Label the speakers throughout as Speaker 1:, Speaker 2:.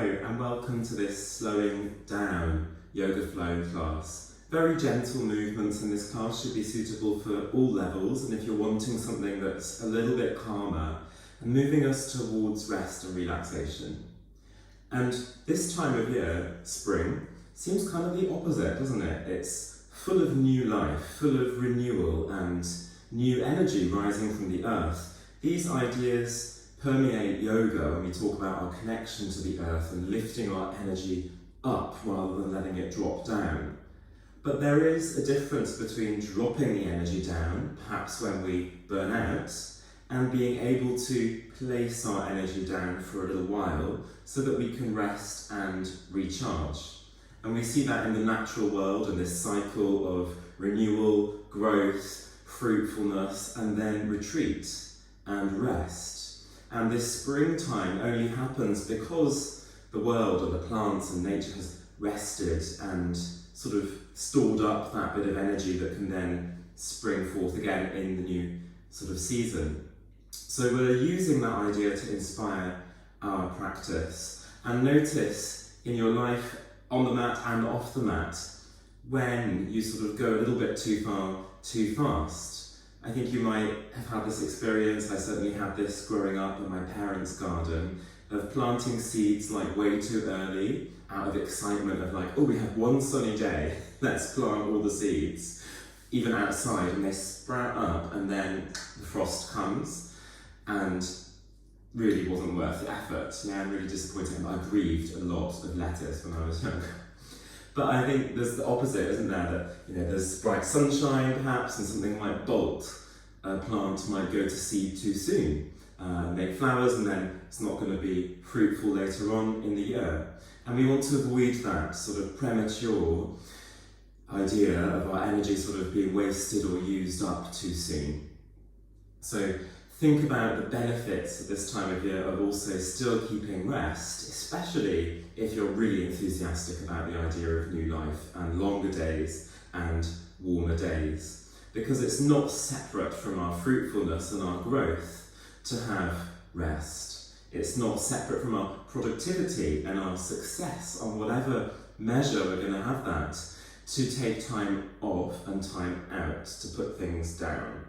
Speaker 1: Hello and welcome to this Slowing Down yoga flow class. Very gentle movements in this class should be suitable for all levels, and if you're wanting something that's a little bit calmer and moving us towards rest and relaxation. And this time of year, spring, seems kind of the opposite, doesn't it? It's full of new life, full of renewal and new energy rising from the earth. These ideas permeate yoga when we talk about our connection to the earth and lifting our energy up rather than letting it drop down. But there is a difference between dropping the energy down, perhaps when we burn out, and being able to place our energy down for a little while so that we can rest and recharge. And we see that in the natural world, in this cycle of renewal, growth, fruitfulness, and then retreat and rest. And this springtime only happens because the world and the plants and nature has rested and sort of stored up that bit of energy that can then spring forth again in the new sort of season. So we're using that idea to inspire our practice. And notice in your life, on the mat and off the mat, when you sort of go a little bit too far, too fast. I think you might have had this experience, I certainly had this growing up in my parents' garden, of planting seeds like way too early, out of excitement of like, oh, we have one sunny day, let's plant all the seeds, even outside, and they sprout up, and then the frost comes, and really wasn't worth the effort. Yeah, I'm really disappointed. I grieved a lot of lettuce when I was younger. But I think there's the opposite, isn't there? That there's bright sunshine perhaps, and something like bolt, a plant might go to seed too soon, make flowers, and then it's not going to be fruitful later on in the year. And we want to avoid that sort of premature idea of our energy sort of being wasted or used up too soon. So think about the benefits at this time of year of also still keeping rest, especially if you're really enthusiastic about the idea of new life and longer days and warmer days, because it's not separate from our fruitfulness and our growth to have rest. It's not separate from our productivity and our success on whatever measure we're going to have that, to take time off and time out to put things down.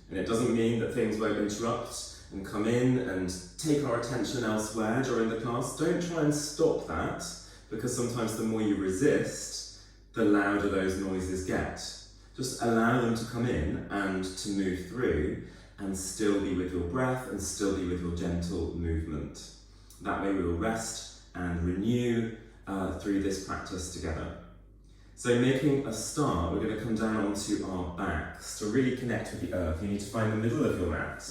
Speaker 1: And it doesn't mean that things won't interrupt and come in and take our attention elsewhere during the class. Don't try and stop that, because sometimes the more you resist, the louder those noises get. Just allow them to come in and to move through and still be with your breath and still be with your gentle movement. That way we will rest and renew through this practice together. So making a start, we're going to come down onto our backs to really connect with the earth. You need to find the middle of your mat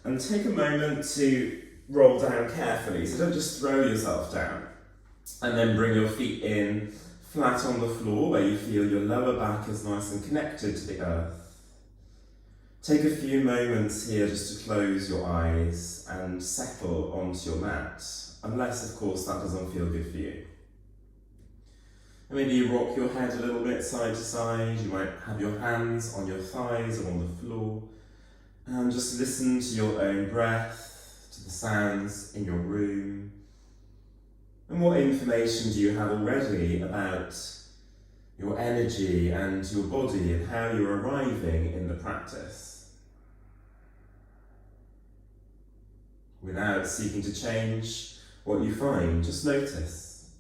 Speaker 1: and take a moment to roll down carefully. So don't just throw yourself down. And then bring your feet in flat on the floor where you feel your lower back is nice and connected to the earth. Take a few moments here just to close your eyes and settle onto your mat, unless of course that doesn't feel good for you. And maybe you rock your head a little bit side to side. You might have your hands on your thighs or on the floor. And just listen to your own breath, to the sounds in your room. And what information do you have already about your energy and your body and how you're arriving in the practice? Without seeking to change what you find, just notice.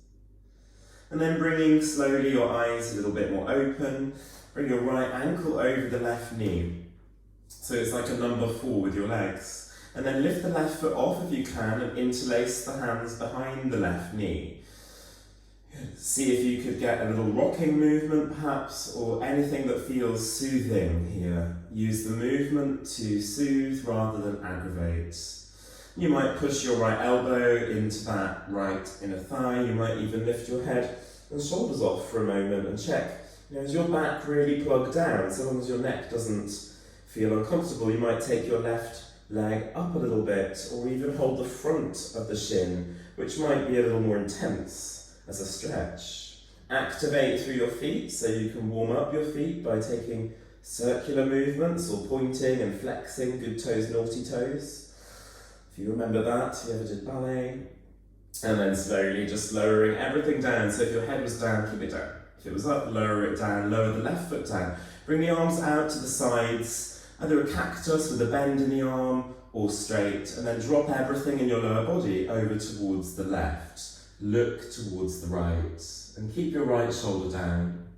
Speaker 1: And then bringing slowly your eyes a little bit more open, bring your right ankle over the left knee. So it's like a number 4 with your legs. And then lift the left foot off if you can and interlace the hands behind the left knee. See if you could get a little rocking movement perhaps, or anything that feels soothing here. Use the movement to soothe rather than aggravate. You might push your right elbow into that right inner thigh. You might even lift your head and shoulders off for a moment and check, is your back really plugged down? So long as your neck doesn't feel uncomfortable, you might take your left leg up a little bit, or even hold the front of the shin, which might be a little more intense as a stretch. Activate through your feet, so you can warm up your feet by taking circular movements or pointing and flexing, good toes, naughty toes. If you remember that, if you ever did ballet. And then slowly just lowering everything down. So if your head was down, keep it down. If it was up, lower it down, lower the left foot down. Bring the arms out to the sides, either a cactus with a bend in the arm or straight, and then drop everything in your lower body over towards the left. Look towards the right, and keep your right shoulder down.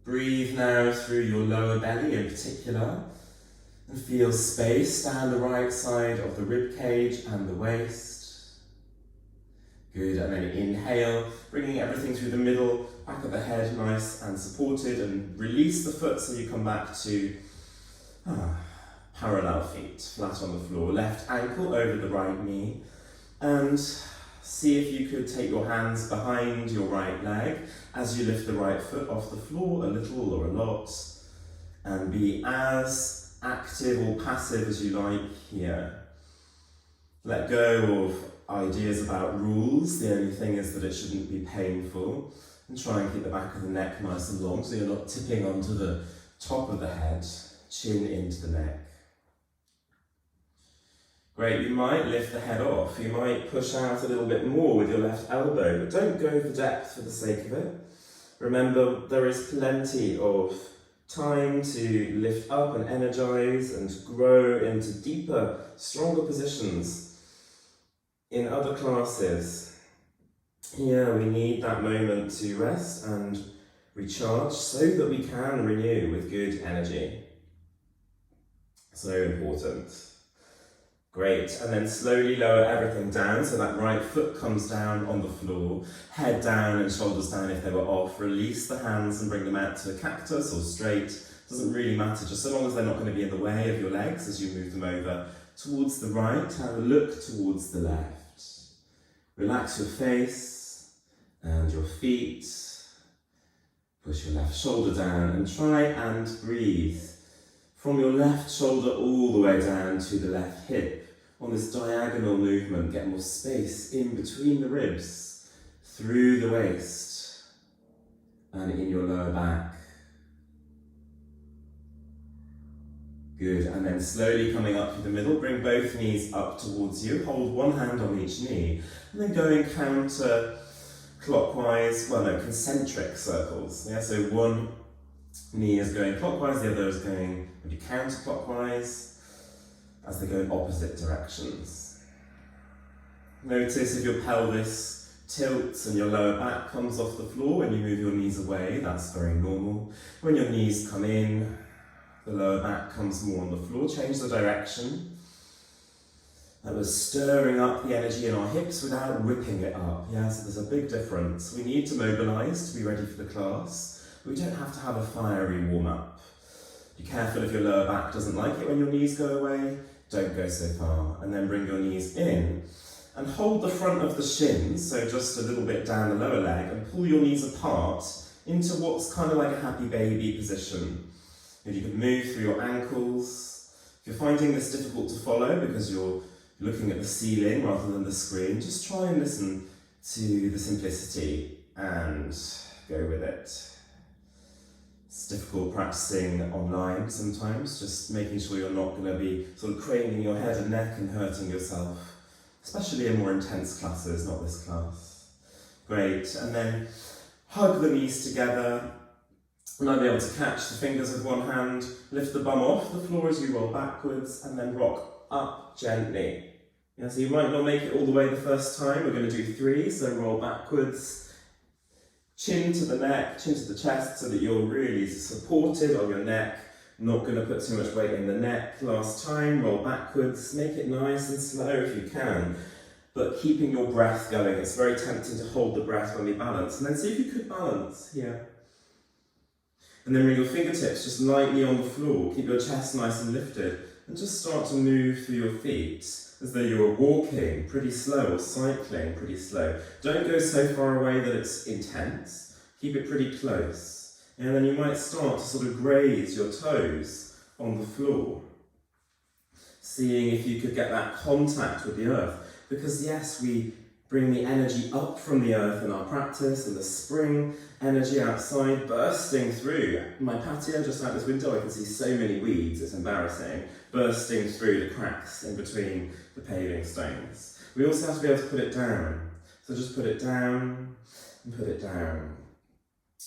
Speaker 1: Breathe now through your lower belly in particular, and feel space down the right side of the rib cage and the waist. Good, and then inhale, bringing everything through the middle, back of the head, nice and supported, and release the foot so you come back to parallel feet, flat on the floor. Left ankle over the right knee, and see if you could take your hands behind your right leg as you lift the right foot off the floor, a little or a lot, and be as active or passive as you like here. Let go of ideas about rules. The only thing is that it shouldn't be painful, and try and keep the back of the neck nice and long so you're not tipping onto the top of the head, chin into the neck. Great, you might lift the head off, you might push out a little bit more with your left elbow, but don't go for depth for the sake of it. Remember, there is plenty of time to lift up and energize and grow into deeper, stronger positions in other classes. Here we need that moment to rest and recharge so that we can renew with good energy. So important. Great, and then slowly lower everything down so that right foot comes down on the floor, head down and shoulders down if they were off. Release the hands and bring them out to a cactus or straight. Doesn't really matter, just so long as they're not going to be in the way of your legs as you move them over towards the right. Have a look towards the left. Relax your face and your feet. Push your left shoulder down and try and breathe from your left shoulder all the way down to the left hip. On this diagonal movement, get more space in between the ribs, through the waist, and in your lower back. Good, and then slowly coming up through the middle, bring both knees up towards you, hold one hand on each knee, and then going counter-clockwise, concentric circles. Yeah, so one knee is going clockwise, the other is going maybe counterclockwise, as they go in opposite directions. Notice if your pelvis tilts and your lower back comes off the floor when you move your knees away, that's very normal. When your knees come in, the lower back comes more on the floor, change the direction. That was stirring up the energy in our hips without whipping it up. Yeah, so there's a big difference. We need to mobilise to be ready for the class, but we don't have to have a fiery warm-up. Be careful if your lower back doesn't like it when your knees go away, don't go so far. And then bring your knees in and hold the front of the shins, so just a little bit down the lower leg, and pull your knees apart into what's kind of like a happy baby position. If you could move through your ankles. If you're finding this difficult to follow because you're looking at the ceiling rather than the screen, just try and listen to the simplicity and go with it. It's difficult practicing online sometimes, just making sure you're not going to be sort of craning your head and neck and hurting yourself, especially in more intense classes, not this class. Great, and then hug the knees together. You might be able to catch the fingers with one hand, lift the bum off the floor as you roll backwards, and then rock up gently. Yeah, so you might not make it all the way the first time. We're going to do 3, so roll backwards. Chin to the neck, chin to the chest, so that you're really supported on your neck. Not going to put too much weight in the neck. Last time, roll backwards. Make it nice and slow if you can, but keeping your breath going. It's very tempting to hold the breath when we balance. And then see if you could balance here. And then bring your fingertips just lightly on the floor. Keep your chest nice and lifted. And just start to move through your feet as though you were walking pretty slow or cycling pretty slow. Don't go so far away that it's intense. Keep it pretty close. And then you might start to sort of graze your toes on the floor. Seeing if you could get that contact with the earth. Because yes, we bring the energy up from the earth in our practice, and the spring energy outside bursting through. My patio just out this window, I can see so many weeds, it's embarrassing, bursting through the cracks in between the paving stones. We also have to be able to put it down. So just put it down and put it down.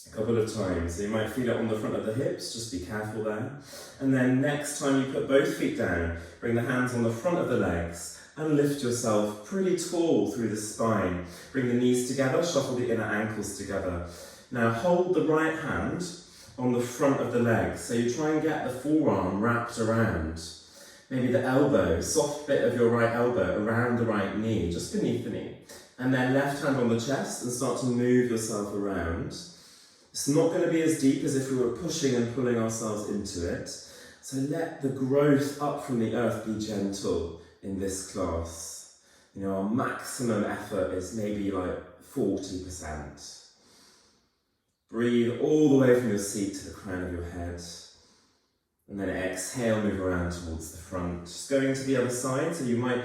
Speaker 1: A couple of times. So you might feel it on the front of the hips, just be careful there. And then next time you put both feet down, bring the hands on the front of the legs and lift yourself pretty tall through the spine. Bring the knees together, shuffle the inner ankles together. Now hold the right hand on the front of the legs. So you try and get the forearm wrapped around. Maybe the elbow, soft bit of your right elbow around the right knee, just beneath the knee. And then left hand on the chest and start to move yourself around. It's not going to be as deep as if we were pushing and pulling ourselves into it. So let the growth up from the earth be gentle in this class. You know, our maximum effort is maybe like 40%. Breathe all the way from your seat to the crown of your head. And then exhale, move around towards the front. Just going to the other side, so you might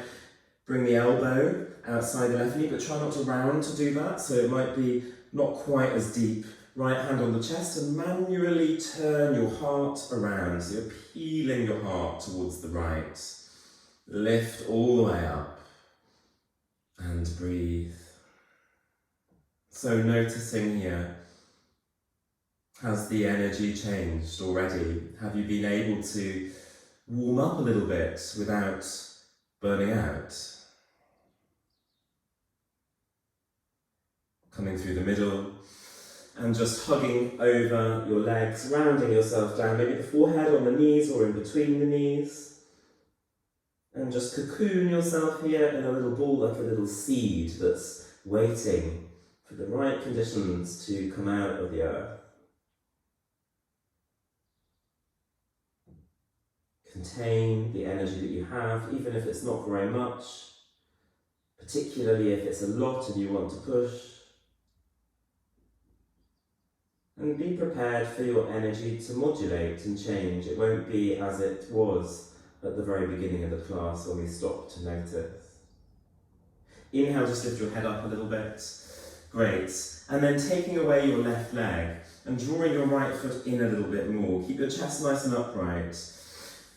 Speaker 1: bring the elbow outside the left knee, but try not to round to do that, so it might be not quite as deep. Right hand on the chest and manually turn your heart around, so you're peeling your heart towards the right. Lift all the way up and breathe. So noticing here, has the energy changed already? Have you been able to warm up a little bit without burning out? Coming through the middle and just hugging over your legs, rounding yourself down, maybe the forehead on the knees or in between the knees. And just cocoon yourself here in a little ball, like a little seed that's waiting for the right conditions to come out of the earth. Contain the energy that you have, even if it's not very much, particularly if it's a lot and you want to push. And be prepared for your energy to modulate and change. It won't be as it was at the very beginning of the class when we stopped to notice. Inhale, just lift your head up a little bit. Great. And then taking away your left leg and drawing your right foot in a little bit more. Keep your chest nice and upright.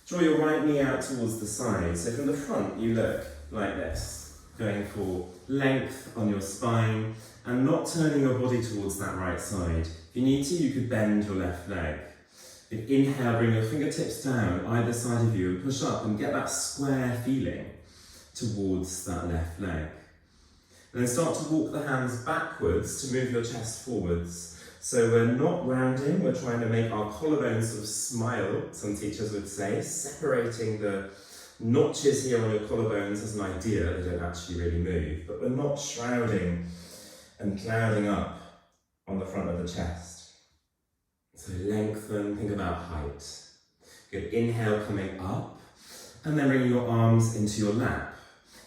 Speaker 1: Draw your right knee out towards the side. So from the front, you look like this, going for length on your spine and not turning your body towards that right side. If you need to, you could bend your left leg. Inhale, bring your fingertips down either side of you and push up and get that square feeling towards that left leg. And then start to walk the hands backwards to move your chest forwards. So we're not rounding, we're trying to make our collarbones sort of smile, some teachers would say, separating the notches here on your collarbones as an idea. They don't actually really move, but we're not shrouding and clouding up on the front of the chest. So lengthen, think about height. Good, inhale coming up, and then bring your arms into your lap.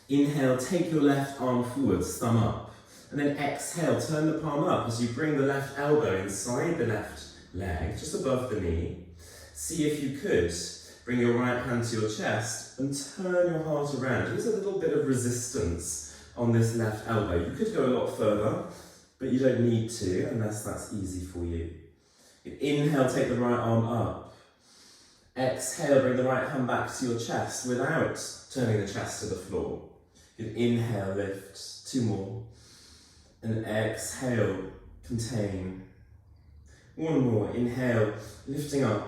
Speaker 1: Inhale, take your left arm forwards, thumb up. And then exhale, turn the palm up as you bring the left elbow inside the left leg, just above the knee. See if you could bring your right hand to your chest and turn your heart around. Use a little bit of resistance on this left elbow. You could go a lot further, but you don't need to unless that's easy for you. Inhale, take the right arm up. Exhale, bring the right hand back to your chest without turning the chest to the floor. Inhale, lift, 2 more. And exhale, contain. 1 more, inhale, lifting up.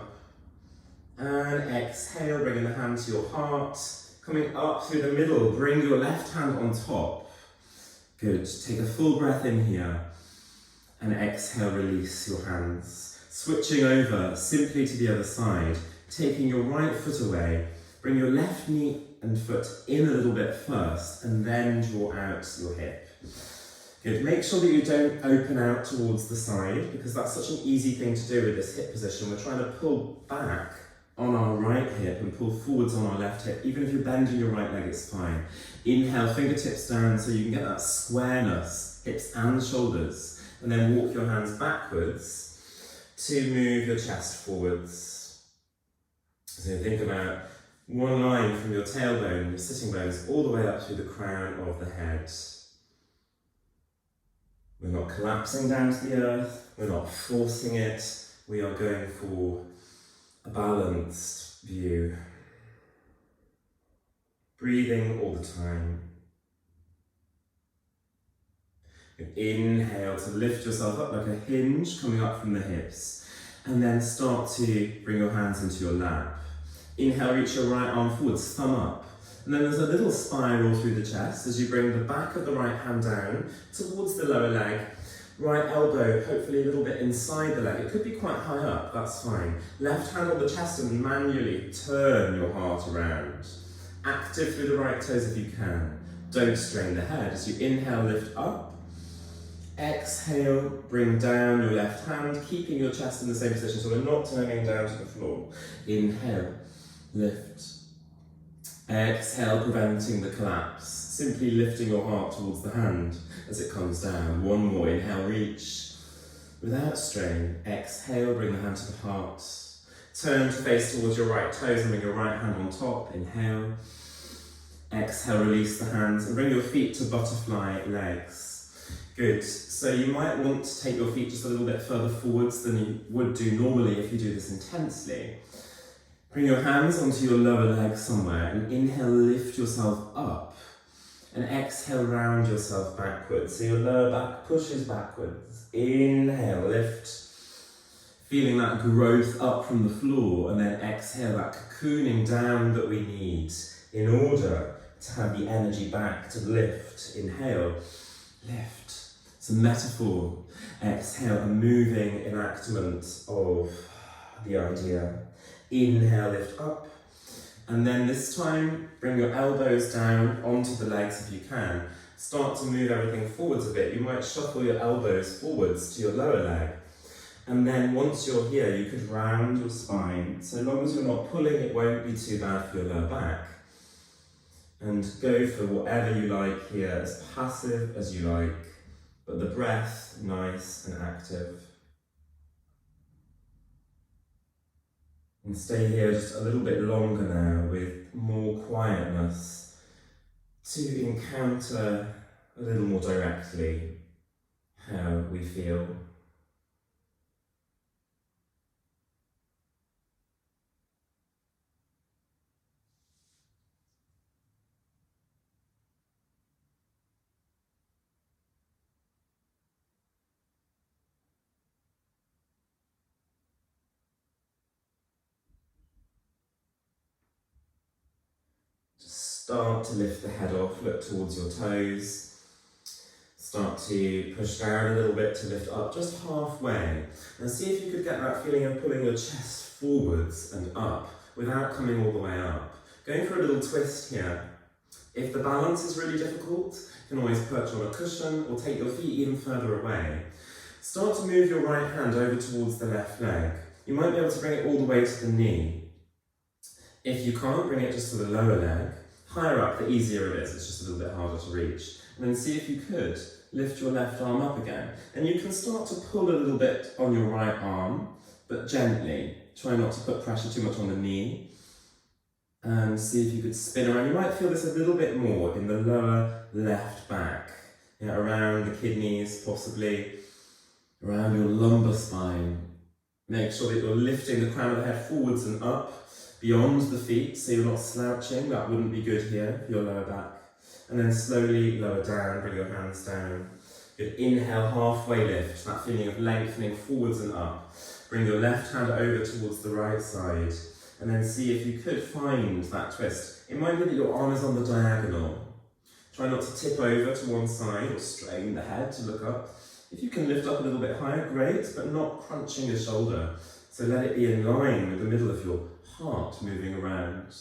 Speaker 1: And exhale, bringing the hand to your heart. Coming up through the middle, bring your left hand on top. Good, take a full breath in here. And exhale, release your hands. Switching over simply to the other side, taking your right foot away. Bring your left knee and foot in a little bit first, and then draw out your hip. Good, make sure that you don't open out towards the side, because that's such an easy thing to do with this hip position. We're trying to pull back on our right hip and pull forwards on our left hip. Even if you're bending your right leg, it's fine. Inhale, fingertips down so you can get that squareness, hips and shoulders, and then walk your hands backwards to move your chest forwards. So think about 1 line from your tailbone, your sitting bones, all the way up through the crown of the head. We're not collapsing down to the earth, we're not forcing it, we are going for a balanced view. Breathing all the time. Inhale to lift yourself up like a hinge coming up from the hips. And then start to bring your hands into your lap. Inhale, reach your right arm forwards, thumb up. And then there's a little spiral through the chest as you bring the back of the right hand down towards the lower leg. Right elbow, hopefully a little bit inside the leg. It could be quite high up, that's fine. Left hand on the chest and manually turn your heart around. Active through the right toes if you can. Don't strain the head. As you inhale, lift up. Exhale, bring down your left hand, keeping your chest in the same position so we're not turning down to the floor. Inhale, lift. Exhale, preventing the collapse. Simply lifting your heart towards the hand as it comes down. One more, inhale, reach. Without strain, exhale, bring the hand to the heart. Turn to face towards your right toes and bring your right hand on top. Inhale. Exhale, release the hands and bring your feet to butterfly legs. Good. So you might want to take your feet just a little bit further forwards than you would do normally if you do this intensely. Bring your hands onto your lower leg somewhere and inhale, lift yourself up. And exhale, round yourself backwards. So your lower back pushes backwards. Inhale, lift. Feeling that growth up from the floor, and then exhale, that cocooning down that we need in order to have the energy back to lift. Inhale, lift. It's a metaphor. Exhale, a moving enactment of the idea. Inhale, lift up. And then this time, bring your elbows down onto the legs if you can. Start to move everything forwards a bit. You might shuffle your elbows forwards to your lower leg. And then once you're here, you could round your spine. So long as you're not pulling, it won't be too bad for your lower back. And go for whatever you like here, as passive as you like, but the breath nice and active. And stay here just a little bit longer now with more quietness to encounter a little more directly how we feel. Start to lift the head off, look towards your toes. Start to push down a little bit to lift up just halfway. And see if you could get that feeling of pulling your chest forwards and up without coming all the way up. Going for a little twist here. If the balance is really difficult, you can always perch on a cushion or take your feet even further away. Start to move your right hand over towards the left leg. You might be able to bring it all the way to the knee. If you can't, bring it just to the lower leg. Higher up, the easier it is. It's just a little bit harder to reach. And then see if you could lift your left arm up again. And you can start to pull a little bit on your right arm, but gently. Try not to put pressure too much on the knee. And see if you could spin around. You might feel this a little bit more in the lower left back. Yeah, around the kidneys, possibly. Around your lumbar spine. Make sure that you're lifting the crown of the head forwards and up. Beyond the feet, so you're not slouching. That wouldn't be good here for your lower back. And then slowly lower down, bring your hands down. Good, inhale, halfway lift, that feeling of lengthening forwards and up. Bring your left hand over towards the right side. And then see if you could find that twist. It might be that your arm is on the diagonal. Try not to tip over to one side or strain the head to look up. If you can lift up a little bit higher, great, but not crunching your shoulder. So let it be in line with the middle of your heart moving around.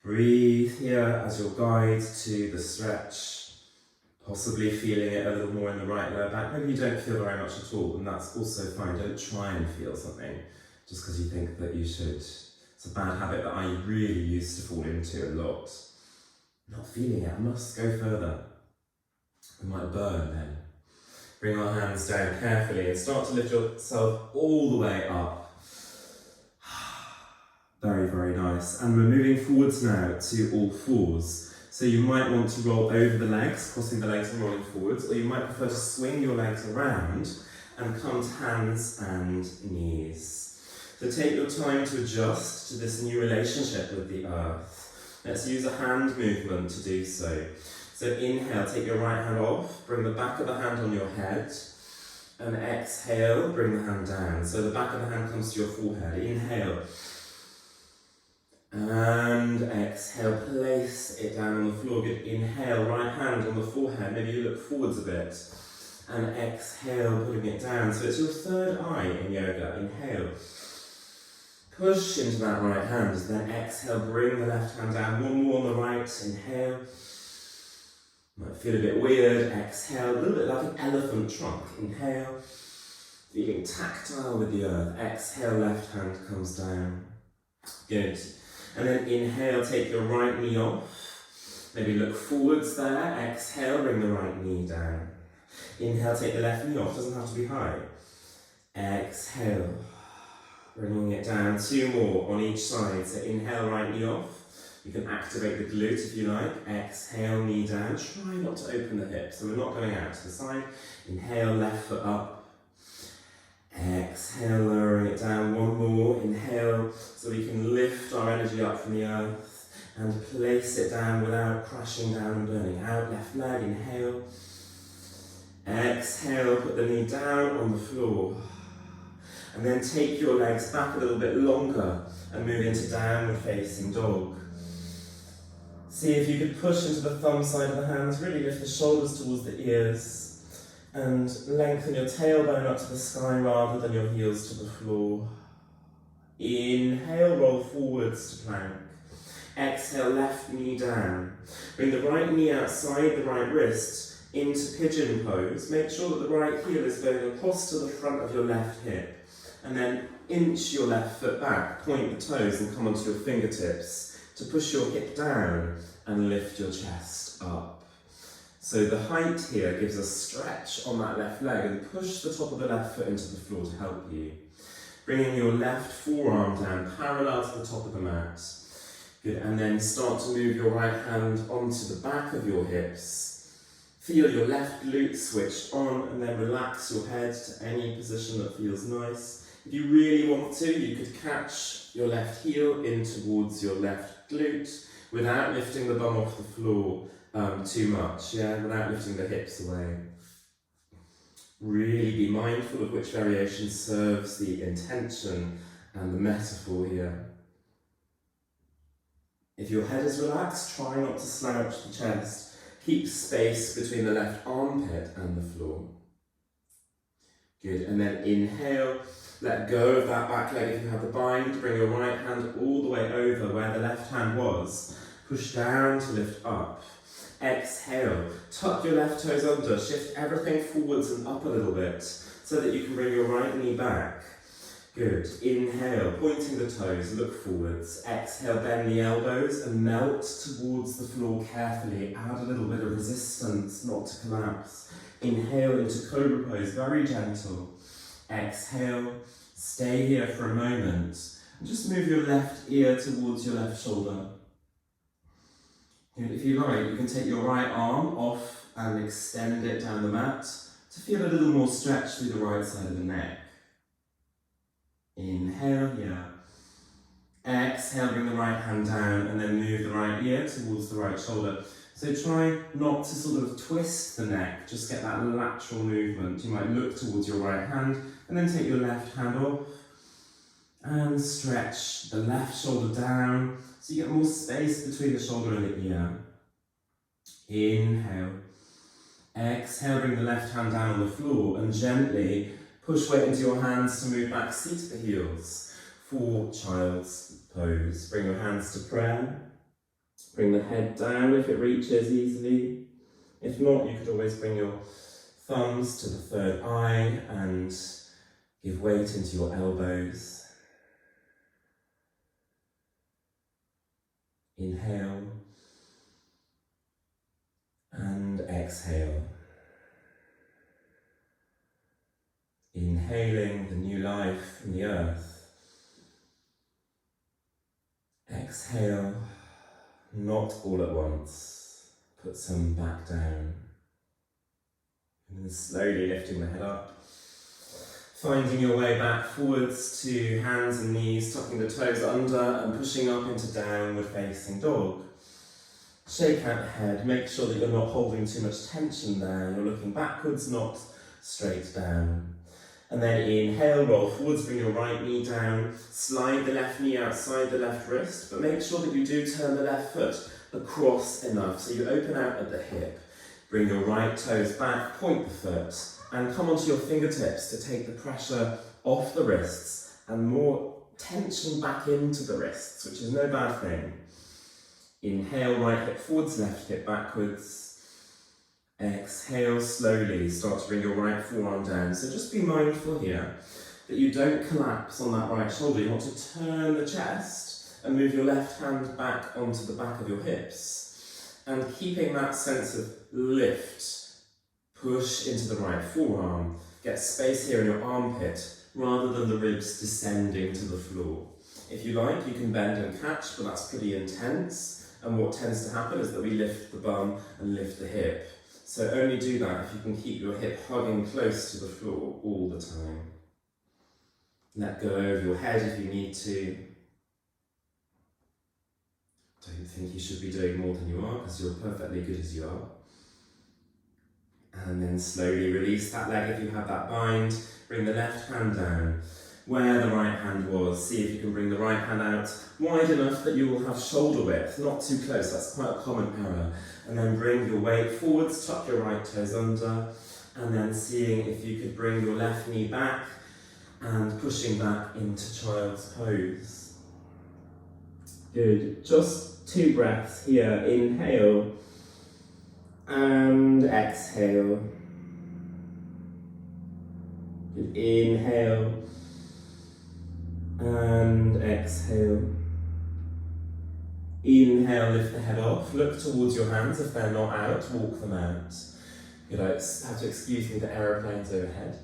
Speaker 1: Breathe here as your guide to the stretch, possibly feeling it a little more in the right lower back. Maybe you don't feel very much at all, and that's also fine. Don't try and feel something just because you think that you should. It's a bad habit that I really used to fall into a lot. Not feeling it, I must go further. We might burn then. Bring our hands down carefully and start to lift yourself all the way up. Very, very nice. And we're moving forwards now to all fours. So you might want to roll over the legs, crossing the legs and rolling forwards, or you might prefer to swing your legs around and come to hands and knees. So take your time to adjust to this new relationship with the earth. Let's use a hand movement to do so. So So inhale, take your right hand off, bring the back of the hand on your head, and exhale, bring the hand down. So the back of the hand comes to your forehead. Inhale. And exhale, place it down on the floor. Good. Inhale, right hand on the forehead. Maybe you look forwards a bit. And exhale, putting it down. So it's your third eye in yoga. Inhale. Push into that right hand. Then exhale, bring the left hand down. One more on the right. Inhale. Might feel a bit weird. Exhale, a little bit like an elephant trunk. Inhale. Feeling tactile with the earth. Exhale, left hand comes down. Good. And then inhale, take your right knee off. Maybe look forwards there. Exhale, bring the right knee down. Inhale, take the left knee off. Doesn't have to be high. Exhale, bringing it down. Two more on each side. So inhale, right knee off. You can activate the glute if you like. Exhale, knee down. Try not to open the hips, so we're not going out to the side. Inhale, left foot up. Exhale, lowering it down. One more. Inhale, so we can lift our energy up from the earth and place it down without crashing down and burning out. Left leg, inhale. Exhale, put the knee down on the floor. And then take your legs back a little bit longer and move into downward facing dog. See if you could push into the thumb side of the hands, really lift the shoulders towards the ears and lengthen your tailbone up to the sky rather than your heels to the floor. Inhale, roll forwards to plank. Exhale, left knee down. Bring the right knee outside the right wrist into pigeon pose. Make sure that the right heel is going across to the front of your left hip. And then inch your left foot back, point the toes and come onto your fingertips to push your hip down and lift your chest up. So the height here gives a stretch on that left leg and push the top of the left foot into the floor to help you. Bringing your left forearm down parallel to the top of the mat. Good, and then start to move your right hand onto the back of your hips. Feel your left glute switch on and then relax your head to any position that feels nice. If you really want to, you could catch your left heel in towards your left glute without lifting the bum off the floor too much, without lifting the hips away. Really be mindful of which variation serves the intention and the metaphor here. If your head is relaxed, try not to slouch the chest. Keep space between the left armpit and the floor. Good, and then inhale. Let go of that back leg if you have the bind. Bring your right hand all the way over where the left hand was. Push down to lift up. Exhale. Tuck your left toes under. Shift everything forwards and up a little bit so that you can bring your right knee back. Good. Inhale. Pointing the toes. Look forwards. Exhale. Bend the elbows and melt towards the floor carefully. Add a little bit of resistance not to collapse. Inhale into cobra pose. Very gentle. Exhale, stay here for a moment, and just move your left ear towards your left shoulder. And if you like, you can take your right arm off and extend it down the mat to feel a little more stretch through the right side of the neck. Inhale here. Exhale, bring the right hand down and then move the right ear towards the right shoulder. So try not to sort of twist the neck, just get that lateral movement. You might look towards your right hand and then take your left hand off and stretch the left shoulder down so you get more space between the shoulder and the ear. Inhale. Exhale, bring the left hand down on the floor and gently push weight into your hands to move back, seat to the heels for child's pose. Bring your hands to prayer. Bring the head down if it reaches easily. If not, you could always bring your thumbs to the third eye and give weight into your elbows. Inhale and exhale. Inhaling the new life from the earth. Exhale. Not all at once. Put some back down. And then slowly lifting the head up. Finding your way back forwards to hands and knees, tucking the toes under and pushing up into downward facing dog. Shake out the head, make sure that you're not holding too much tension there. You're looking backwards, not straight down. And then inhale, roll forwards, bring your right knee down, slide the left knee outside the left wrist, but make sure that you do turn the left foot across enough so you open out at the hip. Bring your right toes back, point the foot, and come onto your fingertips to take the pressure off the wrists and more tension back into the wrists, which is no bad thing. Inhale, right hip forwards, left hip backwards. Exhale, slowly start to bring your right forearm down. So just be mindful here that you don't collapse on that right shoulder. You want to turn the chest and move your left hand back onto the back of your hips. And keeping that sense of lift, push into the right forearm. Get space here in your armpit rather than the ribs descending to the floor. If you like, you can bend and catch, but that's pretty intense. And what tends to happen is that we lift the bum and lift the hip. So only do that if you can keep your hip hugging close to the floor all the time. Let go of your head if you need to. Don't think you should be doing more than you are, because you're perfectly good as you are. And then slowly release that leg if you have that bind. Bring the left hand down where the right hand was. See if you can bring the right hand out wide enough that you will have shoulder width, not too close, that's quite a common error. And then bring your weight forwards, tuck your right toes under, and then seeing if you could bring your left knee back and pushing back into child's pose. Good, just 2 breaths here. Inhale and exhale. Good, inhale and exhale. Inhale, lift the head off, look towards your hands. If they're not out, walk them out. You know, have to excuse me, the aeroplanes overhead.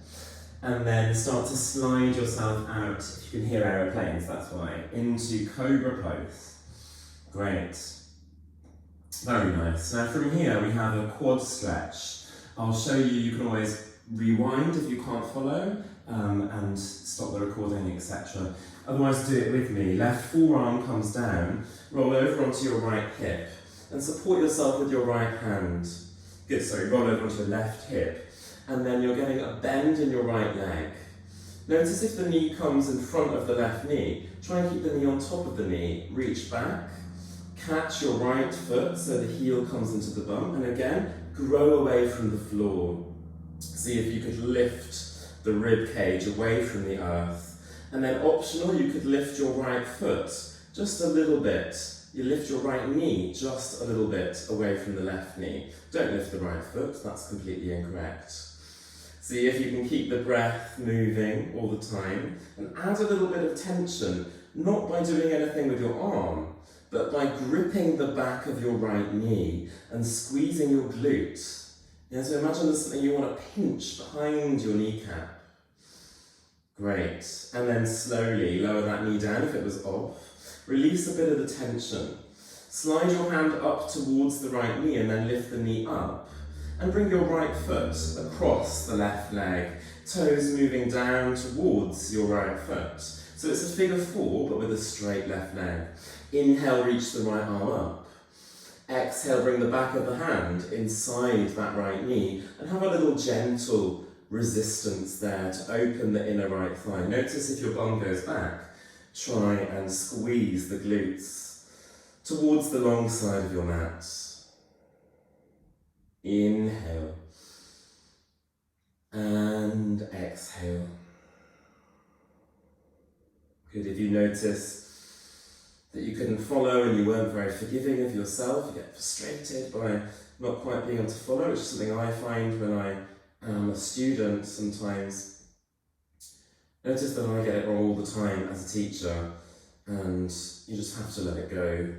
Speaker 1: And then start to slide yourself out. If you can hear aeroplanes, that's why. Into Cobra pose. Great. Very nice. Now from here we have a quad stretch. I'll show you, you can always rewind if you can't follow, and stop the recording, etc. Otherwise do it with me. Left forearm comes down, roll over onto your right hip, and support yourself with your right hand. Good, sorry, roll over onto your left hip, and then you're getting a bend in your right leg. Notice if the knee comes in front of the left knee, try and keep the knee on top of the knee, reach back, catch your right foot so the heel comes into the bum, and again, grow away from the floor. See if you could lift the rib cage away from the earth. And then optional, you could lift your right foot just a little bit. You lift your right knee just a little bit away from the left knee. Don't lift the right foot, that's completely incorrect. See if you can keep the breath moving all the time and add a little bit of tension, not by doing anything with your arm, but by gripping the back of your right knee and squeezing your glute. Yeah, so imagine there's something you want to pinch behind your kneecap. Great. And then slowly lower that knee down if it was off. Release a bit of the tension. Slide your hand up towards the right knee and then lift the knee up. And bring your right foot across the left leg, toes moving down towards your right foot. So it's a figure 4, but with a straight left leg. Inhale, reach the right arm up. Exhale, bring the back of the hand inside that right knee and have a little gentle resistance there to open the inner right thigh. Notice if your bum goes back, try and squeeze the glutes towards the long side of your mat. Inhale and exhale. Good. If you notice that you couldn't follow and you weren't very forgiving of yourself, you get frustrated by not quite being able to follow, which is something I find when I am a student sometimes. Notice that I get it wrong all the time as a teacher, and you just have to let it go.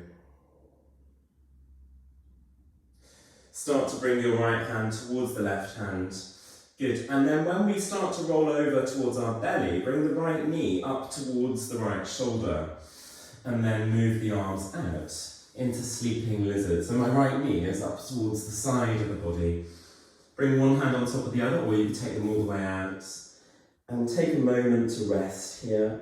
Speaker 1: Start to bring your right hand towards the left hand. Good. And then when we start to roll over towards our belly, bring the right knee up towards the right shoulder. And then move the arms out into sleeping lizard. So my right knee is up towards the side of the body. Bring one hand on top of the other, or you can take them all the way out. And take a moment to rest here.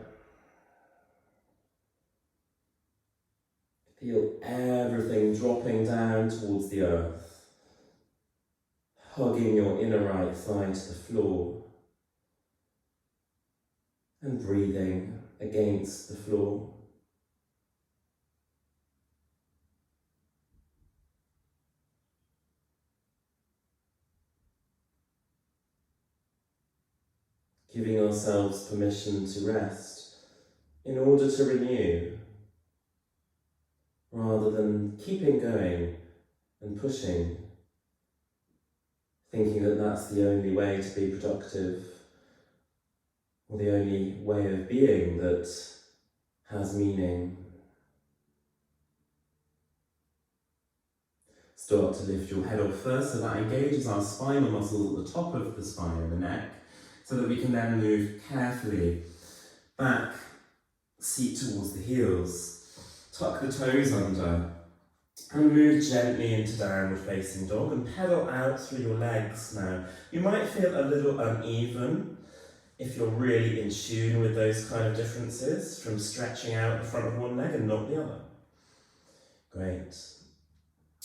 Speaker 1: Feel everything dropping down towards the earth, hugging your inner right thigh to the floor and breathing against the floor. Giving ourselves permission to rest in order to renew, rather than keeping going and pushing, thinking that that's the only way to be productive, or the only way of being that has meaning. Start to lift your head off first, so that engages our spinal muscles at the top of the spine and the neck, so that we can then move carefully back, seat towards the heels, tuck the toes under, and move gently into downward facing dog and pedal out through your legs now. You might feel a little uneven if you're really in tune with those kind of differences, from stretching out the front of one leg and not the other. Great.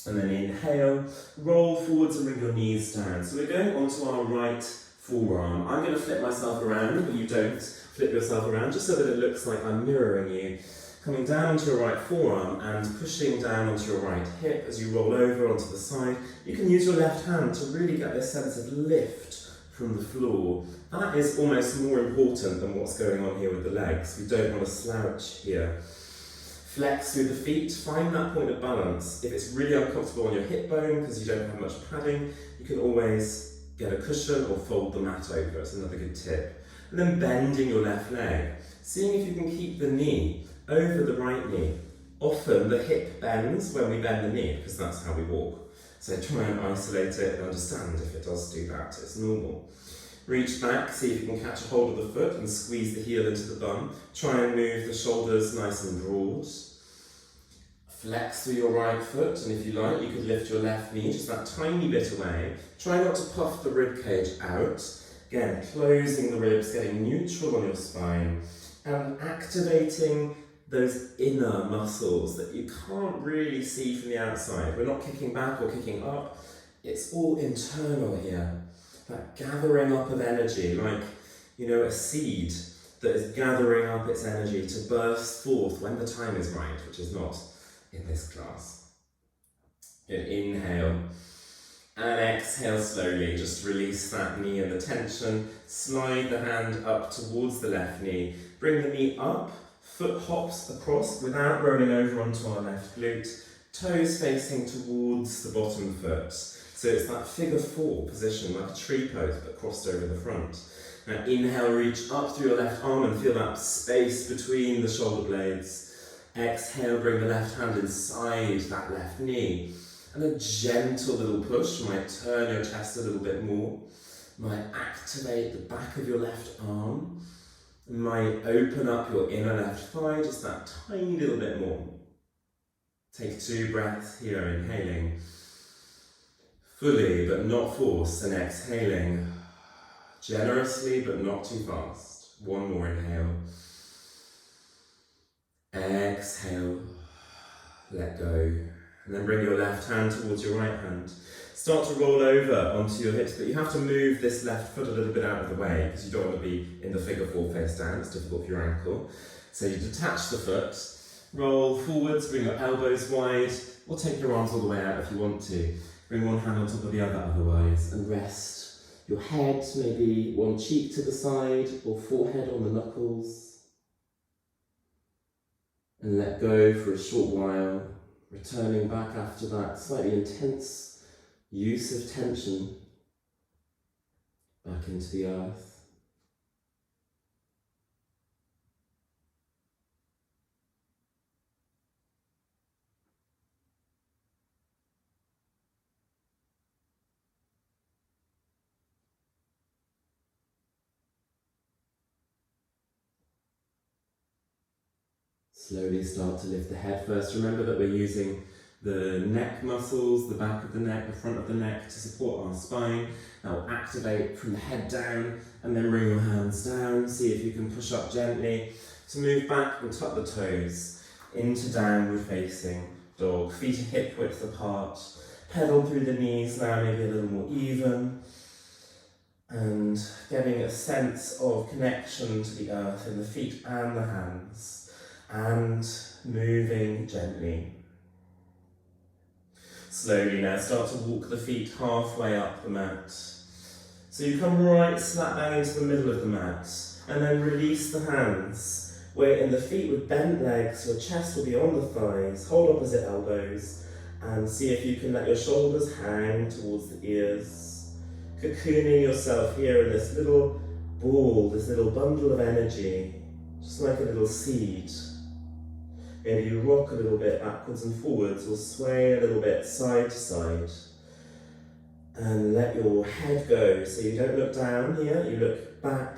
Speaker 1: And then inhale, roll forwards and bring your knees down. So we're going onto our right forearm. I'm going to flip myself around, but you don't flip yourself around, just so that it looks like I'm mirroring you. Coming down onto your right forearm and pushing down onto your right hip as you roll over onto the side. You can use your left hand to really get this sense of lift from the floor. That is almost more important than what's going on here with the legs. We don't want to slouch here. Flex through the feet, find that point of balance. If it's really uncomfortable on your hip bone because you don't have much padding, you can always get a cushion or fold the mat over. It's another good tip. And then bending your left leg, seeing if you can keep the knee over the right knee. Often the hip bends when we bend the knee, because that's how we walk. So try and isolate it and understand if it does do that. It's normal. Reach back, see if you can catch a hold of the foot and squeeze the heel into the bum. Try and move the shoulders nice and broad. Flex through your right foot, and if you like, you could lift your left knee just that tiny bit away. Try not to puff the rib cage out. Again, closing the ribs, getting neutral on your spine, and activating those inner muscles that you can't really see from the outside. We're not kicking back or kicking up. It's all internal here. That gathering up of energy, like, a seed that is gathering up its energy to burst forth when the time is right, which is not in this class. Good. Inhale and exhale slowly. Just release that knee and the tension. Slide the hand up towards the left knee. Bring the knee up. Foot hops across without rolling over onto our left glute. Toes facing towards the bottom foot. So it's that figure 4 position, like a tree pose, but crossed over the front. Now inhale, reach up through your left arm and feel that space between the shoulder blades. Exhale, bring the left hand inside that left knee. And a gentle little push might turn your chest a little bit more. Might activate the back of your left arm. Might open up your inner left thigh just that tiny little bit more. Take 2 breaths here, inhaling fully but not forced, and exhaling generously but not too fast. 1 more inhale. Exhale, let go, and then bring your left hand towards your right hand. Start to roll over onto your hips, but you have to move this left foot a little bit out of the way because you don't want to be in the figure 4 face down. It's difficult for your ankle. So you detach the foot, roll forwards, bring your elbows wide, or take your arms all the way out if you want to. Bring one hand on top of the other otherwise, and rest your head, maybe one cheek to the side or forehead on the knuckles. And let go for a short while, returning back after that slightly intense use of tension back into the earth. Slowly start to lift the head first. Remember that we're using the neck muscles, the back of the neck, the front of the neck to support our spine. That will activate from the head down, and then bring your hands down. See if you can push up gently to move back and tuck the toes. into downward facing dog. Feet are hip width apart. Pedal through the knees now, maybe a little more even. And getting a sense of connection to the earth in the feet and the hands. And moving gently. Slowly now start to walk the feet halfway up the mat. So you come right slap bang into the middle of the mat. And then release the hands. Weight in the feet with bent legs, your chest will be on the thighs. Hold opposite elbows. And see if you can let your shoulders hang towards the ears. Cocooning yourself here in this little ball, this little bundle of energy. Just like a little seed. Maybe you rock a little bit backwards and forwards, or sway a little bit side to side. And let your head go, so you don't look down here, you look back,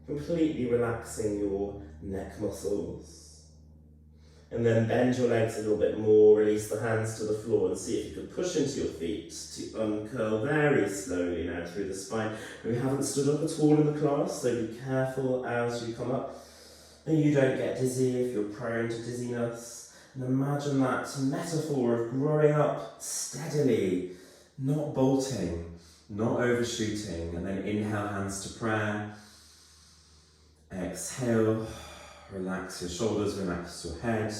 Speaker 1: completely relaxing your neck muscles. And then bend your legs a little bit more, release the hands to the floor, and see if you can push into your feet to uncurl very slowly now through the spine. We haven't stood up at all in the class, so be careful as you come up. And you don't get dizzy if you're prone to dizziness. And imagine that metaphor of growing up steadily, not bolting, not overshooting. And then inhale, hands to prayer. Exhale, relax your shoulders, relax your head.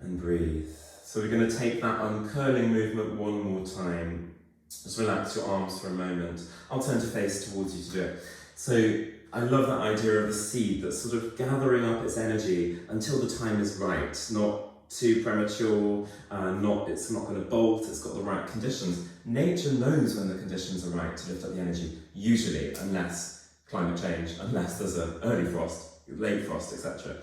Speaker 1: And breathe. So we're going to take that uncurling movement one more time. Just relax your arms for a moment. I'll turn to face towards you to do it. So I love that idea of a seed that's sort of gathering up its energy until the time is right, not too premature, it's not going to bolt, it's got the right conditions. Nature knows when the conditions are right to lift up the energy, usually, unless climate change, unless there's an early frost, late frost, etc.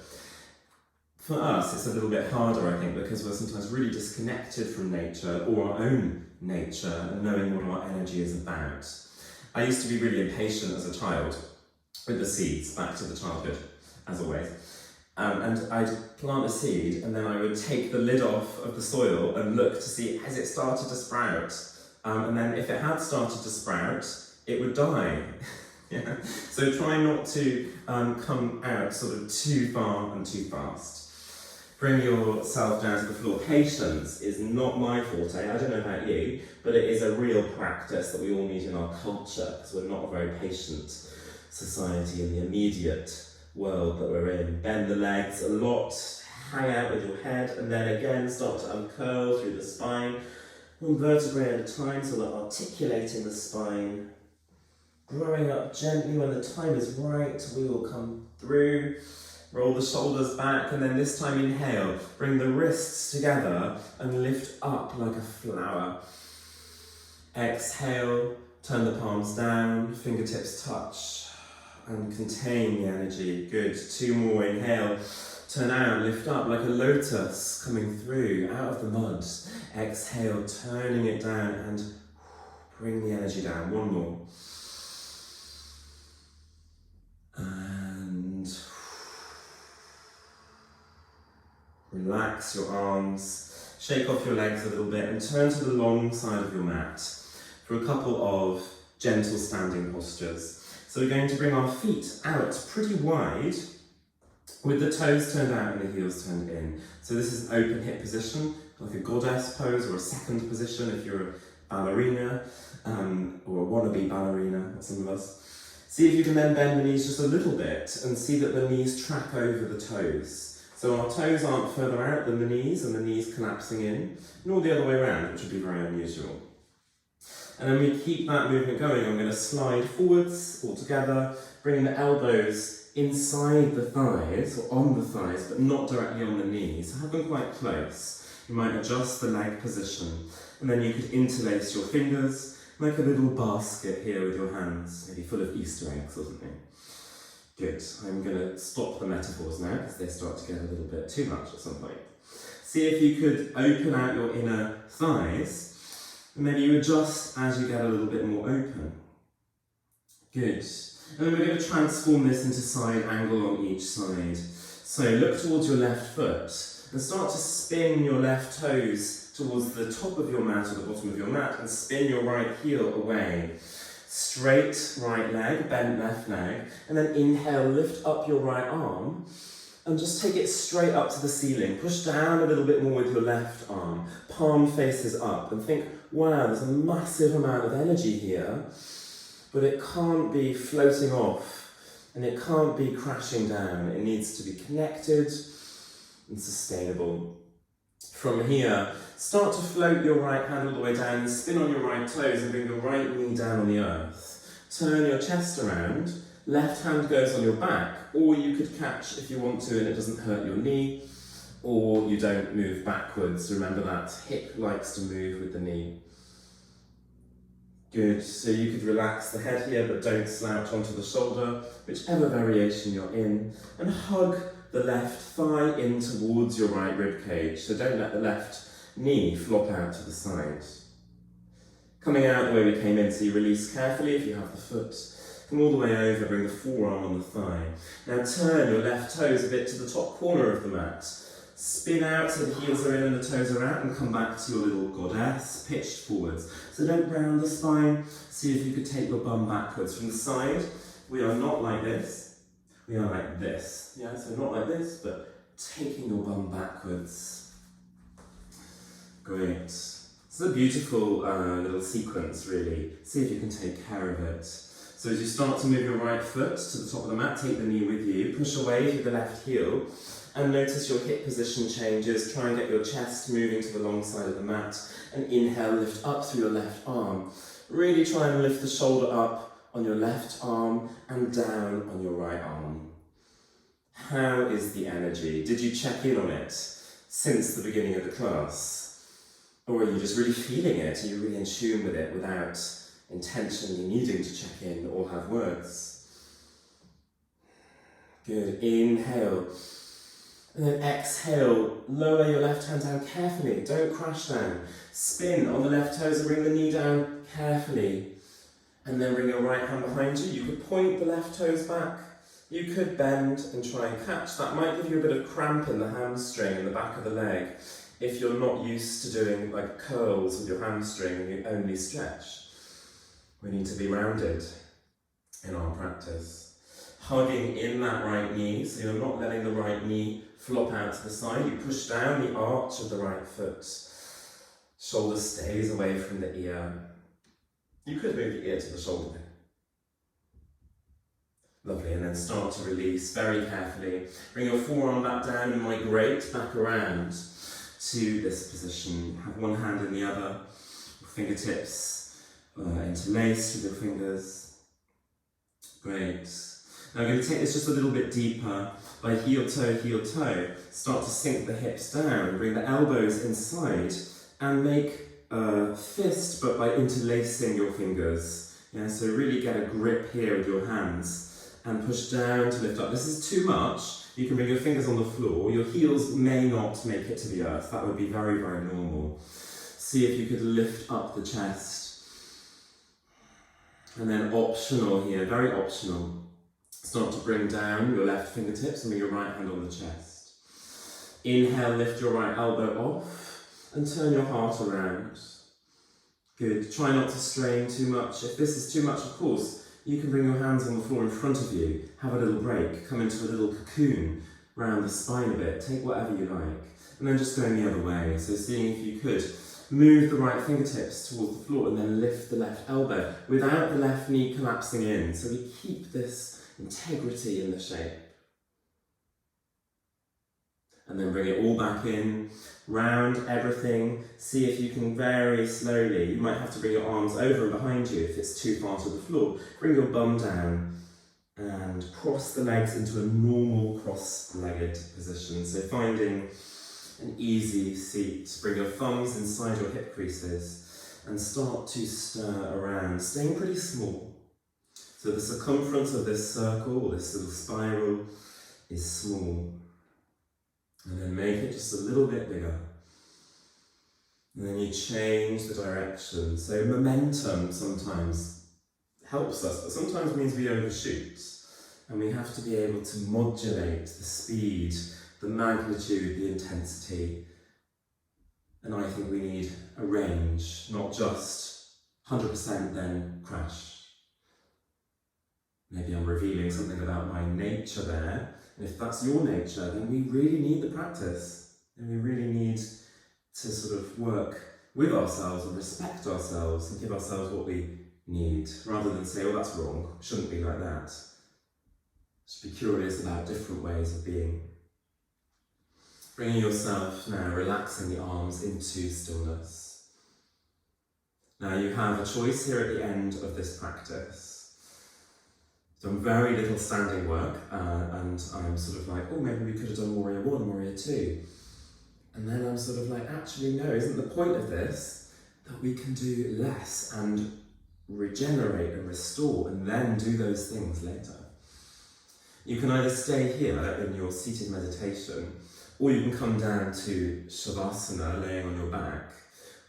Speaker 1: For us, it's a little bit harder, I think, because we're sometimes really disconnected from nature or our own nature and knowing what our energy is about. I used to be really impatient as a child with the seeds, back to the childhood, as always. And I'd plant a seed, and then I would take the lid off of the soil and look to see, has it started to sprout? And then if it had started to sprout, it would die. Yeah. So try not to come out sort of too far and too fast. Bring yourself down to the floor. Patience is not my forte, I don't know about you, but it is a real practice that we all need in our culture, because we're not a very patient society in the immediate world that we're in. Bend the legs a lot, hang out with your head, and then again start to uncurl through the spine, one vertebrae at a time, so that articulating the spine, growing up gently. When the time is right, we will come through. Roll the shoulders back, and then this time inhale. Bring the wrists together and lift up like a flower. Exhale, turn the palms down, fingertips touch, and contain the energy. Good. 2 more. Inhale, turn out, lift up like a lotus coming through out of the mud. Exhale, turning it down, and bring the energy down. 1 more. And relax your arms, shake off your legs a little bit, and turn to the long side of your mat for a couple of gentle standing postures. So we're going to bring our feet out pretty wide, with the toes turned out and the heels turned in. So this is an open hip position, like a goddess pose, or a second position if you're a ballerina, or a wannabe ballerina, some of us. See if you can then bend the knees just a little bit, and see that the knees track over the toes. So our toes aren't further out than the knees, and the knees collapsing in, nor the other way around, which would be very unusual. And then we keep that movement going. I'm going to slide forwards all together, bringing the elbows inside the thighs, or on the thighs, but not directly on the knees. So have them quite close. You might adjust the leg position, and then you could interlace your fingers, like a little basket here with your hands, maybe full of Easter eggs or something. Good. I'm going to stop the metaphors now, because they start to get a little bit too much at some point. See if you could open out your inner thighs, and maybe you adjust as you get a little bit more open. Good. And then we're going to transform this into side angle on each side. So look towards your left foot, and start to spin your left toes towards the top of your mat or the bottom of your mat, and spin your right heel away. Straight right leg, bent left leg, and then inhale, lift up your right arm, And just take it straight up to the ceiling. Push down a little bit more with your left arm. Palm faces up and think, wow, there's a massive amount of energy here, but it can't be floating off and it can't be crashing down. It needs to be connected and sustainable. From here, start to float your right hand all the way down and spin on your right toes and bring your right knee down on the earth. Turn your chest around. Left hand goes on your back, or you could catch if you want to and it doesn't hurt your knee, or you don't move backwards. Remember that hip likes to move with the knee. Good, so you could relax the head here but don't slouch onto the shoulder, whichever variation you're in, and hug the left thigh in towards your right rib cage, so don't let the left knee flop out to the side. Coming out the way we came in, so you release carefully if you have the foot. Come all the way over, bring the forearm on the thigh. Now turn your left toes a bit to the top corner of the mat. Spin out so the heels are in and the toes are out, and come back to your little goddess, pitched forwards. So don't round the spine. See if you could take your bum backwards. From the side, we are not like this. We are like this. Yeah, so not like this, but taking your bum backwards. Great. It's a beautiful little sequence, really. See if you can take care of it. So as you start to move your right foot to the top of the mat, take the knee with you, push away through the left heel, and notice your hip position changes. Try and get your chest moving to the long side of the mat, and inhale, lift up through your left arm. Really try and lift the shoulder up on your left arm and down on your right arm. How is the energy? Did you check in on it since the beginning of the class? Or are you just really feeling it? Are you really in tune with it without intentionally needing to check in or have words? Good. Inhale. And then exhale. Lower your left hand down carefully. Don't crash down. Spin on the left toes and bring the knee down carefully. And then bring your right hand behind you. You could point the left toes back. You could bend and try and catch. That might give you a bit of cramp in the hamstring in the back of the leg if you're not used to doing like curls with your hamstring and you only stretch. We need to be rounded in our practice. Hugging in that right knee, so you're not letting the right knee flop out to the side. You push down the arch of the right foot. Shoulder stays away from the ear. You could move the ear to the shoulder. Lovely, and then start to release very carefully. Bring your forearm back down and migrate back around to this position. Have one hand in the other, fingertips interlaced with your fingers. Great. Now I'm going to take this just a little bit deeper. By heel toe, start to sink the hips down, bring the elbows inside, and make a fist, but by interlacing your fingers. Yeah, so really get a grip here with your hands, and push down to lift up. This is too much. You can bring your fingers on the floor. Your heels may not make it to the earth. That would be very, very normal. See if you could lift up the chest. And then optional here, very optional. Start to bring down your left fingertips and bring your right hand on the chest. Inhale, lift your right elbow off and turn your heart around. Good. Try not to strain too much. If this is too much, of course, you can bring your hands on the floor in front of you. Have a little break. Come into a little cocoon round the spine a bit. Take whatever you like. And then just going the other way. So seeing if you could move the right fingertips towards the floor and then lift the left elbow without the left knee collapsing in. So we keep this integrity in the shape. And then bring it all back in, round everything. See if you can very slowly, you might have to bring your arms over and behind you if it's too far to the floor. Bring your bum down and cross the legs into a normal cross-legged position. So finding an easy seat. Bring your thumbs inside your hip creases and start to stir around, staying pretty small. So the circumference of this circle, this little spiral, is small. And then make it just a little bit bigger. And then you change the direction. So momentum sometimes helps us, but sometimes means we overshoot. And we have to be able to modulate the speed, the magnitude, the intensity. And I think we need a range, not just 100% then crash. Maybe I'm revealing something about my nature there. And if that's your nature, then we really need the practice. And we really need to sort of work with ourselves and respect ourselves and give ourselves what we need, rather than say, oh, that's wrong, it shouldn't be like that. Just be curious about different ways of being. Bringing yourself now, relaxing the arms into stillness. Now you have a choice here at the end of this practice. Done very little standing work, and I'm sort of like, oh, maybe we could have done Warrior 1, Warrior 2. And then I'm sort of like, actually no, isn't the point of this that we can do less and regenerate and restore and then do those things later? You can either stay here in your seated meditation, or you can come down to Shavasana, laying on your back,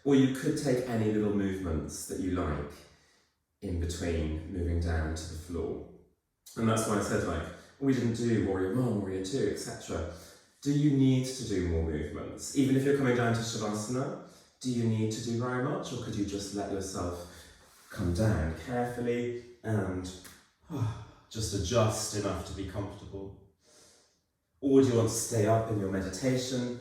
Speaker 1: or you could take any little movements that you like in between moving down to the floor. And that's why I said, like, we didn't do Warrior 1, Warrior 2, etc. Do you need to do more movements? Even if you're coming down to Shavasana, do you need to do very much, or could you just let yourself come down carefully and just adjust enough to be comfortable? Or do you want to stay up in your meditation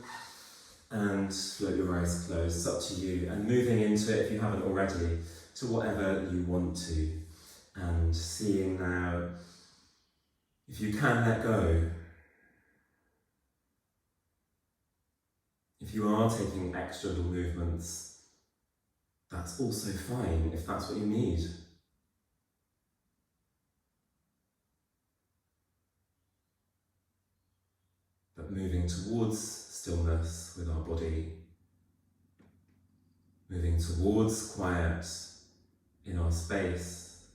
Speaker 1: and float your eyes closed? It's up to you. And moving into it, if you haven't already, to whatever you want to. And seeing now, if you can let go, if you are taking extra little movements, that's also fine if that's what you need. But moving towards stillness with our body, moving towards quiet in our space,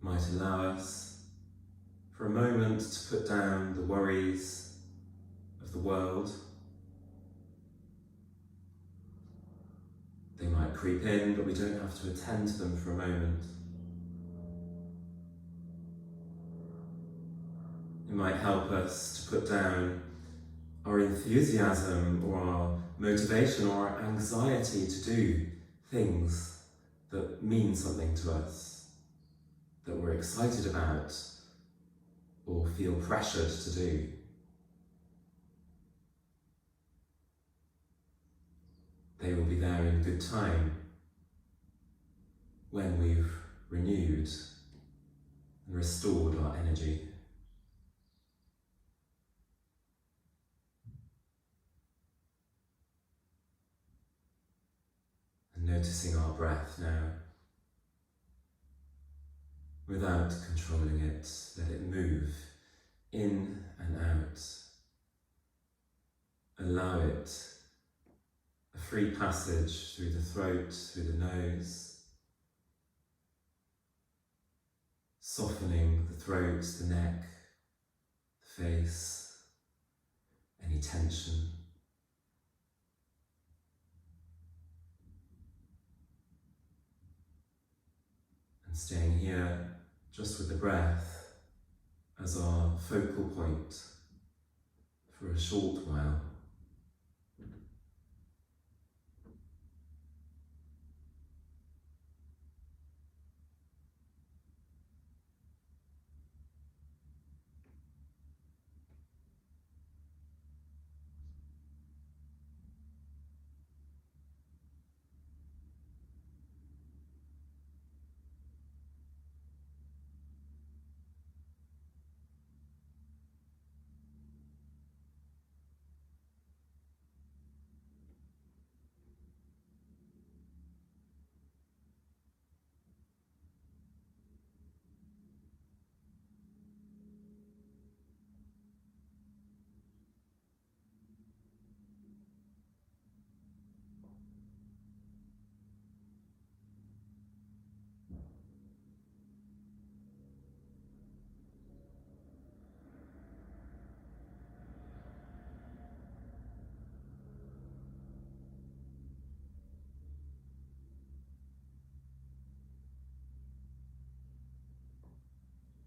Speaker 1: might allow us for a moment to put down the worries of the world. They might creep in, but we don't have to attend to them for a moment. It might help us to put down our enthusiasm or our motivation or our anxiety to do things that mean something to us, that we're excited about or feel pressured to do. They will be there in good time when we've renewed and restored our energy. And noticing our breath now, without controlling it, let it move in and out. Allow it a free passage through the throat, through the nose, softening the throat, the neck, the face, any tension. And staying here just with the breath as our focal point for a short while.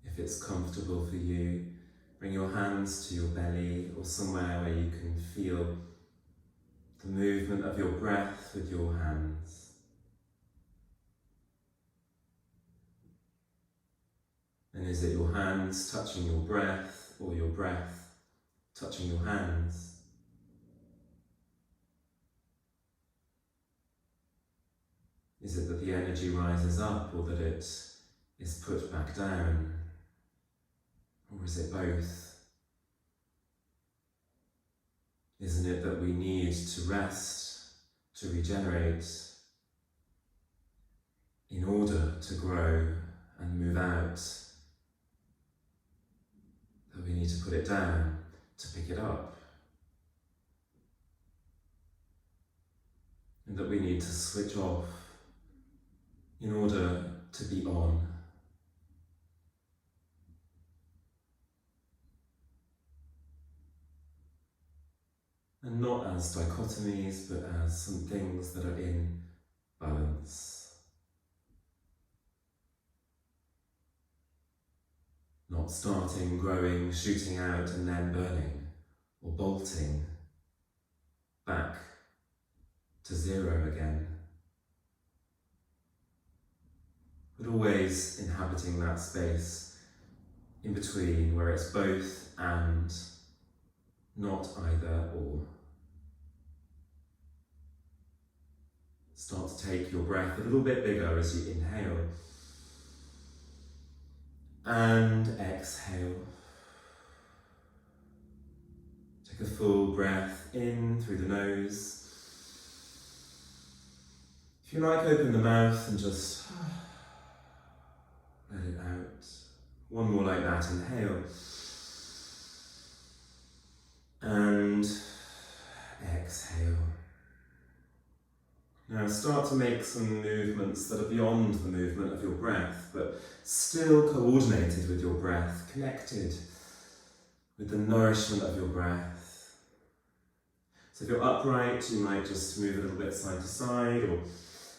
Speaker 1: If it's comfortable for you, bring your hands to your belly or somewhere where you can feel the movement of your breath with your hands. And is it your hands touching your breath, or your breath touching your hands? Is it that the energy rises up, or that it is put back down? Or is it both? Isn't it that we need to rest, to regenerate, in order to grow and move out? That we need to put it down to pick it up? And that we need to switch off in order to be on? And not as dichotomies, but as some things that are in balance. Not starting, growing, shooting out and then burning, or bolting back to zero again. But always inhabiting that space in between, where it's both and not either or. Start to take your breath a little bit bigger as you inhale and exhale. Take a full breath in through the nose. If you like, open the mouth and just let it out. One more like that, inhale. And exhale. Now start to make some movements that are beyond the movement of your breath, but still coordinated with your breath, connected with the nourishment of your breath. So if you're upright, you might just move a little bit side to side or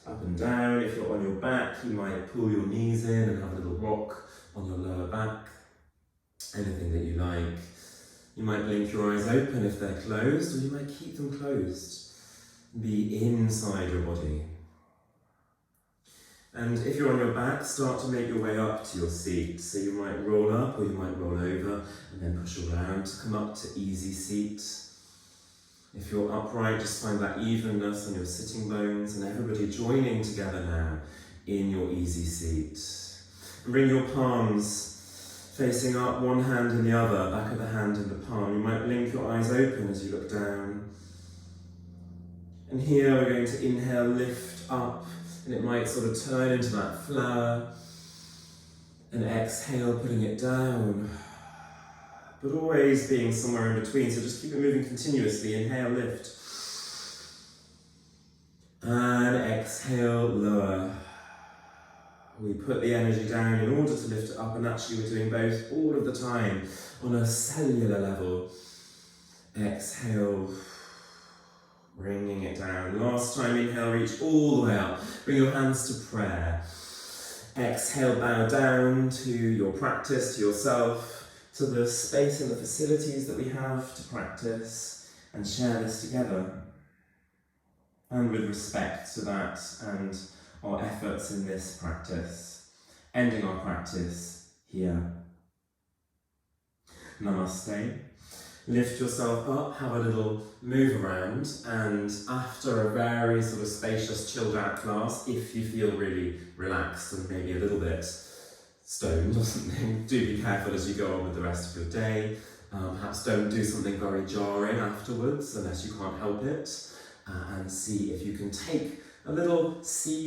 Speaker 1: up and down. If you're on your back, you might pull your knees in and have a little rock on your lower back. Anything that you like. You might blink your eyes open if they're closed, or you might keep them closed. Be inside your body. And if you're on your back, start to make your way up to your seat. So you might roll up or you might roll over and then push around to come up to easy seat. If you're upright, just find that evenness on your sitting bones and everybody joining together now in your easy seat. And bring your palms facing up, one hand in the other, back of the hand in the palm. You might blink your eyes open as you look down. And here we're going to inhale, lift up, and it might sort of turn into that flower. And exhale, putting it down. But always being somewhere in between, so just keep it moving continuously. Inhale, lift. And exhale, lower. We put the energy down in order to lift it up, and actually we're doing both all of the time on a cellular level. Exhale. Bringing it down. Last time, inhale, reach all the way up. Bring your hands to prayer. Exhale, bow down to your practice, to yourself, to the space and the facilities that we have to practice and share this together. And with respect to that and our efforts in this practice. Ending our practice here. Namaste. Lift yourself up, have a little move around, and after a very sort of spacious, chilled out class, if you feel really relaxed and maybe a little bit stoned or something, do be careful as you go on with the rest of your day. Perhaps don't do something very jarring afterwards unless you can't help it, and see if you can take a little seed